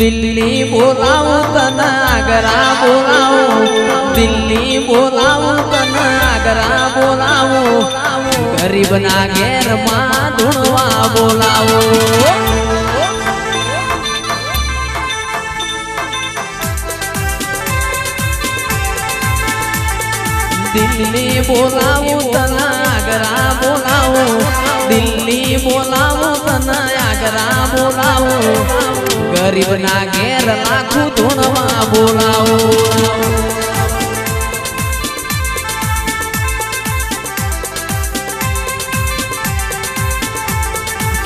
दिल्ली बोलाऊं तना आगरा बोलाऊं, दिल्ली बोलाऊं तना आगरा बोलाऊं, गरीब ना घेर मां धुणवा बोलाऊं। दिल्ली बोलाऊं तना आगरा बोलाऊं, दिल्ली बोलाऊं तना आगरा बोलाऊं, गरीब ना घेर लाखों धुणवा बोलाऊं।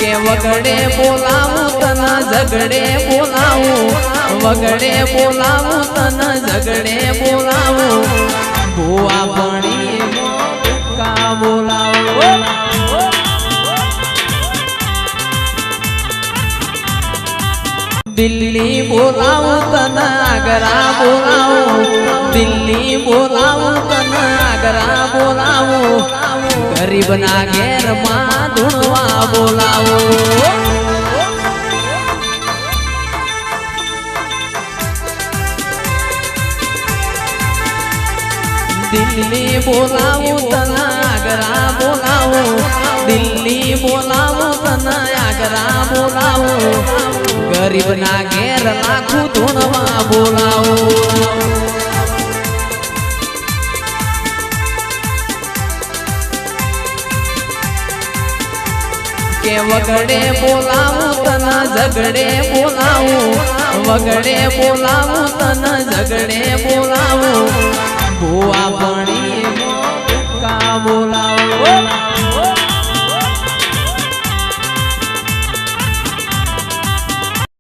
के वगड़े बोलाऊं तना झगड़े बोलाऊं, वगड़े बोलाऊं तना झगड़े बोलाऊं, बुआ बणी का बोलाऊं। दिल्ली बोलाऊं तना आगरा बोलाऊं, दिल्ली बोलाऊं तना आगरा बोलाऊं, गरीब ना घेर मां धुणवा बोलाऊं। दिल्ली बोलाऊं तना आगरा बोलाऊं, दिल्ली बोलाऊं तना आगरा बोलाऊं, गरीब ना घेर लाखों धुणवा बोलाऊं। के वगड़े बोलाऊं तना झगड़े बोलाऊं, वगड़े बोलाऊं तना झगड़े बोलाऊं, बुआ बणी का बोलाऊं।